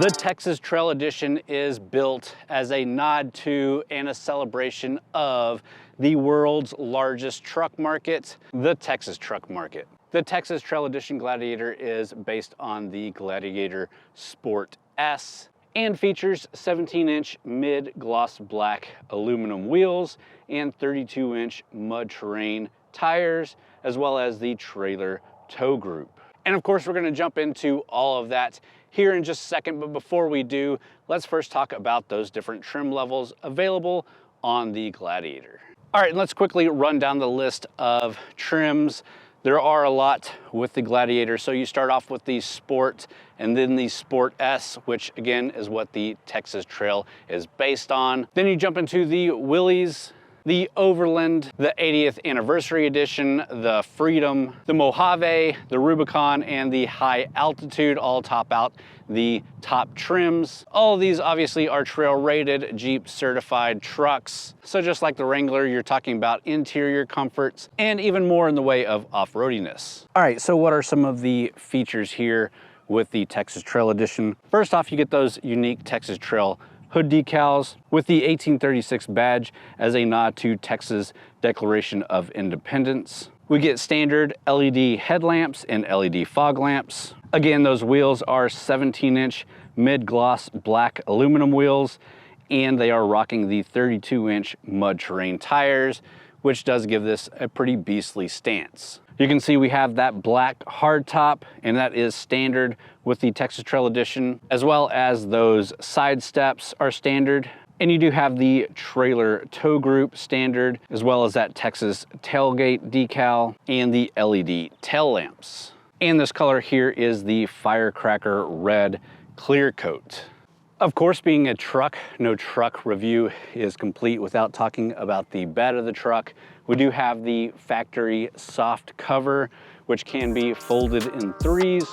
The Texas Trail Edition is built as a nod to and a celebration of the world's largest truck market, the Texas truck market. The Texas Trail Edition Gladiator is based on the Gladiator Sport S and features 17-inch mid-gloss black aluminum wheels and 32-inch mud terrain tires, as well as the trailer tow group. And of course, we're going to jump into all of that here in just a second, but before we do, let's first talk about those different trim levels available on the Gladiator. All right, let's quickly run down the list of trims. There are a lot with the Gladiator, so you start off with the Sport and then the Sport S, which again is what the Texas Trail is based on. Then you jump into the Willys, the Overland, the 80th Anniversary Edition, the Freedom, the Mojave, the Rubicon, and the High Altitude all top out the top trims. All of these obviously are trail rated, Jeep certified trucks. So just like the Wrangler, you're talking about interior comforts and even more in the way of off-roadiness. All right, so what are some of the features here with the Texas Trail Edition? First off, you get those unique Texas Trail hood decals with the 1836 badge as a nod to Texas Declaration of Independence. We get standard LED headlamps and LED fog lamps. Again, those wheels are 17-inch mid-gloss black aluminum wheels, and they are rocking the 32-inch mud terrain tires, which does give this a pretty beastly stance. You can see we have that black hardtop, and that is standard with the Texas Trail Edition, as well as those side steps are standard. And you do have the trailer tow group standard, as well as that Texas tailgate decal and the LED tail lamps. And this color here is the Firecracker Red Clear Coat. Of course, being a truck, no truck review is complete without talking about the bed of the truck. We do have the factory soft cover, which can be folded in threes.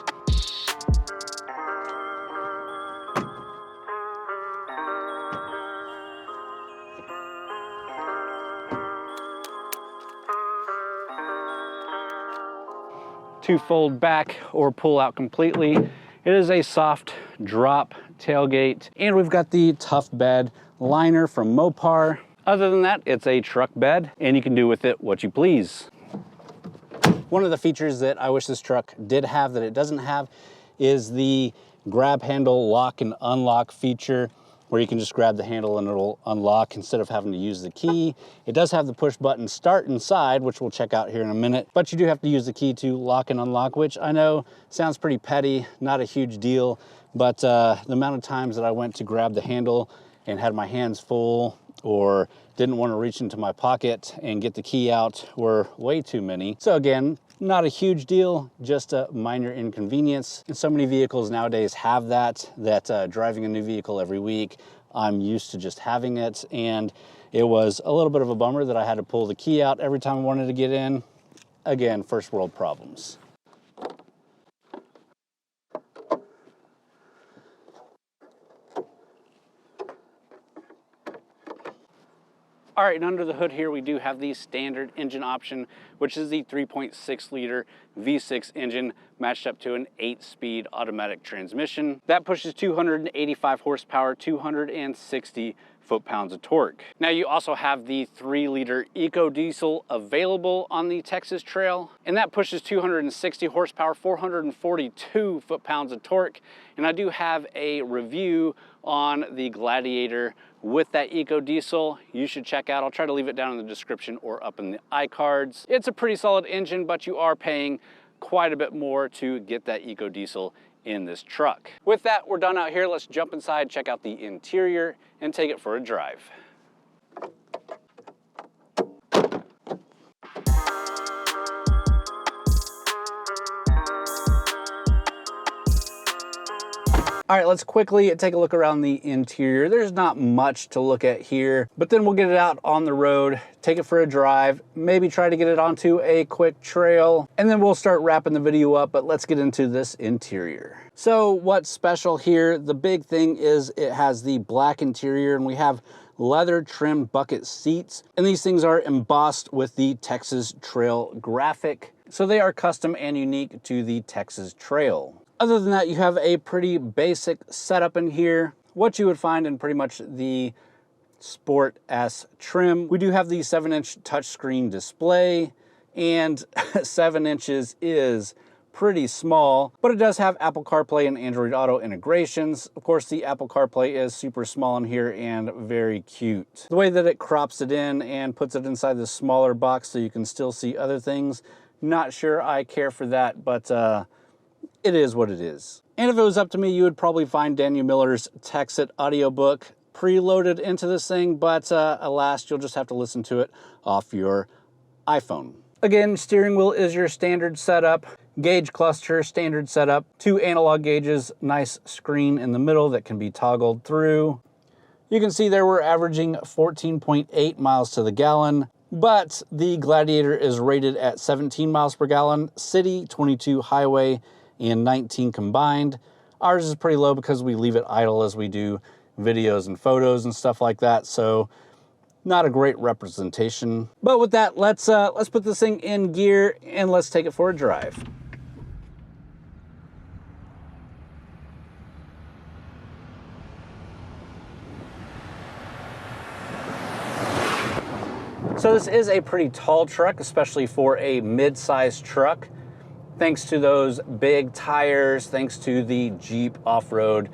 To fold back or pull out completely. It is a soft drop tailgate, and we've got the tough bed liner from Mopar. Other than that, it's a truck bed, and you can do with it what you please. One of the features that I wish this truck did have that it doesn't have is the grab handle lock and unlock feature, where you can just grab the handle and it'll unlock instead of having to use the key. It does have the push button start inside, which we'll check out here in a minute, but you do have to use the key to lock and unlock, which I know sounds pretty petty, not a huge deal, but the amount of times that I went to grab the handle and had my hands full or didn't want to reach into my pocket and get the key out were way too many. So again, not a huge deal, just a minor inconvenience. And so many vehicles nowadays have that driving a new vehicle every week, I'm used to just having it. And it was a little bit of a bummer that I had to pull the key out every time I wanted to get in. Again, first world problems. All right, and under the hood here, we do have the standard engine option, which is the 3.6 liter V6 engine matched up to an 8-speed automatic transmission. That pushes 285 horsepower, 260 foot-pounds of torque. Now you also have the 3-liter EcoDiesel available on the Texas Trail, and that pushes 260 horsepower, 442 foot-pounds of torque. And I do have a review on the Gladiator with that EcoDiesel you should check out. I'll try to leave it down in the description or up in the iCards. It's a pretty solid engine, but you are paying quite a bit more to get that EcoDiesel in this truck. With that, we're done out here. Let's jump inside, check out the interior, and take it for a drive. All right, let's quickly take a look around the interior. There's not much to look at here, but then we'll get it out on the road, take it for a drive, maybe try to get it onto a quick trail, and then we'll start wrapping the video up, but let's get into this interior. So what's special here, the big thing is it has the black interior, and we have leather trim bucket seats, and these things are embossed with the Texas Trail graphic. So they are custom and unique to the Texas Trail. Other than that, you have a pretty basic setup in here, what you would find in pretty much the Sport S trim. We do have the 7-inch touchscreen display, and 7 inches is pretty small, but it does have Apple CarPlay and Android Auto integrations. Of course, the Apple CarPlay is super small in here and very cute. The way that it crops it in and puts it inside the smaller box so you can still see other things, not sure I care for that, but it is what it is. And if it was up to me, you would probably find Daniel Miller's Texas audiobook preloaded into this thing, but alas, you'll just have to listen to it off your iPhone. Again, steering wheel is your standard setup. Gauge cluster, standard setup. 2 analog gauges, nice screen in the middle that can be toggled through. You can see there we're averaging 14.8 miles to the gallon, but the Gladiator is rated at 17 miles per gallon, city, 22 highway, and 19 combined. Ours is pretty low because we leave it idle as we do videos and photos and stuff like that, so not a great representation. But with that, let's put this thing in gear and let's take it for a drive. So this is a pretty tall truck, especially for a mid-sized truck. Thanks to those big tires, thanks to the Jeep off-road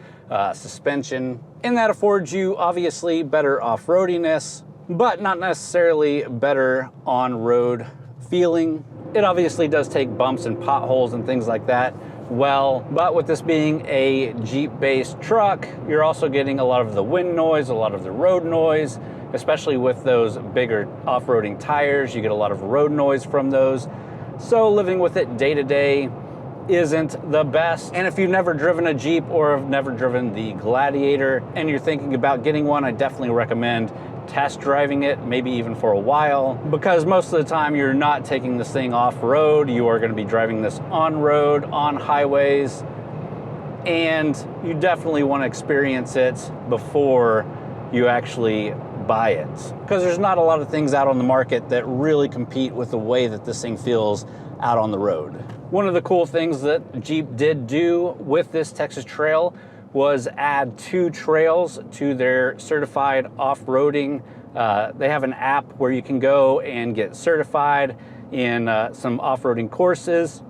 suspension. And that affords you, obviously, better off-roadiness, but not necessarily better on-road feeling. It obviously does take bumps and potholes and things like that well, but with this being a Jeep-based truck, you're also getting a lot of the wind noise, a lot of the road noise, especially with those bigger off-roading tires. You get a lot of road noise from those. So living with it day to day isn't the best. And if you've never driven a Jeep or have never driven the Gladiator and you're thinking about getting one, I definitely recommend test driving it, maybe even for a while, because most of the time you're not taking this thing off-road. You are going to be driving this on-road, on highways, and you definitely want to experience it before you actually buy it, because there's not a lot of things out on the market that really compete with the way that this thing feels out on the road. One of the cool things that Jeep did do with this Texas Trail was add 2 trails to their certified off-roading. They have an app where you can go and get certified in some off-roading courses,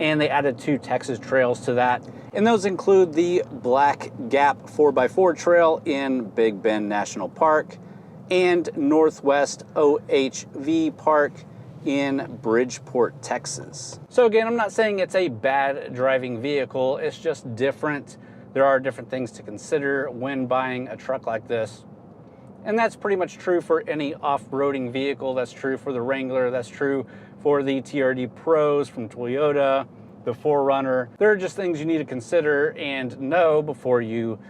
and they added 2 Texas trails to that. And those include the Black Gap 4x4 trail in Big Bend National Park and Northwest OHV Park in Bridgeport, Texas. So again, I'm not saying it's a bad driving vehicle, it's just different. There are different things to consider when buying a truck like this. And that's pretty much true for any off-roading vehicle. That's true for the Wrangler, that's true for the TRD Pros from Toyota, the 4Runner. There are just things you need to consider and know before you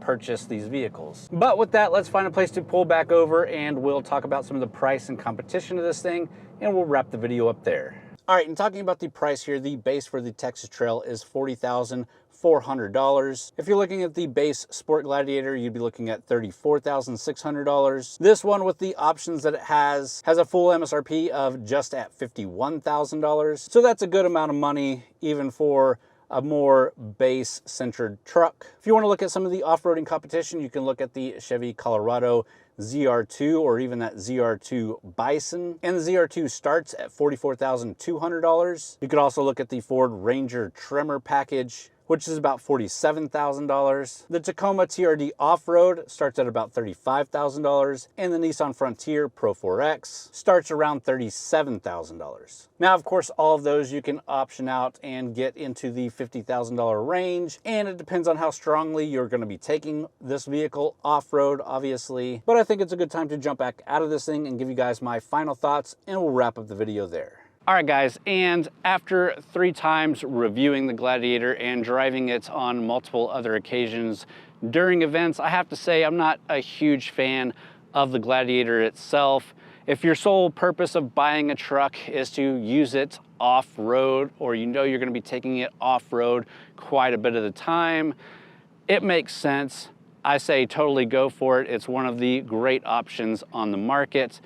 purchase these vehicles. But with that, let's find a place to pull back over and we'll talk about some of the price and competition of this thing, and we'll wrap the video up there. All right, and talking about the price here, the base for the Texas Trail is $40,400. If you're looking at the base Sport Gladiator, you'd be looking at $34,600. This one, with the options that it has a full MSRP of just at $51,000. So that's a good amount of money, even for a more base-centered truck. If you want to look at some of the off-roading competition, you can look at the Chevy Colorado ZR2 or even that ZR2 Bison. And the ZR2 starts at $44,200. You could also look at the Ford Ranger Tremor package, which is about $47,000. The Tacoma TRD Off-Road starts at about $35,000, and the Nissan Frontier Pro 4X starts around $37,000. Now, of course, all of those you can option out and get into the $50,000 range, and it depends on how strongly you're going to be taking this vehicle off-road, obviously. But I think it's a good time to jump back out of this thing and give you guys my final thoughts, and we'll wrap up the video there. All right, guys, and after 3 times reviewing the Gladiator and driving it on multiple other occasions during events, I have to say I'm not a huge fan of the Gladiator itself. If your sole purpose of buying a truck is to use it off-road, or you know you're going to be taking it off-road quite a bit of the time, it makes sense. I say totally go for it. It's one of the great options on the market.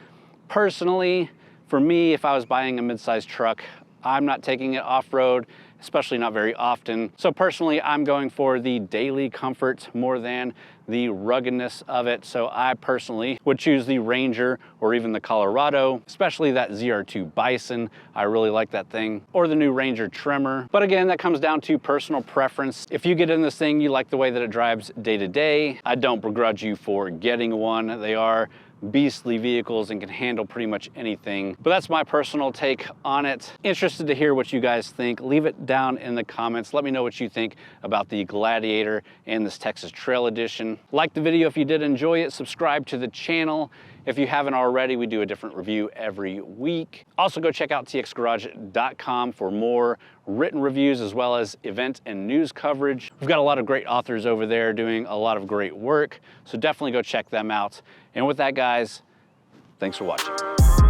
Personally, for me, if I was buying a mid-sized truck, I'm not taking it off-road especially not very often. So personally, I'm going for the daily comfort more than the ruggedness of it. So I personally would choose the Ranger or even the Colorado, especially that ZR2 Bison. I really like that thing, or the new Ranger Tremor. But again, that comes down to personal preference. If you get in this thing, you like the way that it drives day to day, I don't begrudge you for getting one. They are beastly vehicles and can handle pretty much anything. But that's my personal take on it. Interested to hear what you guys think. Leave it down in the comments. Let me know what you think about the Gladiator and this Texas Trail Edition. Like the video if you did enjoy it. Subscribe to the channel. If you haven't already, we do a different review every week. Also go check out TXGARAGE.com for more written reviews as well as event and news coverage. We've got a lot of great authors over there doing a lot of great work, so definitely go check them out. And with that, guys, thanks for watching.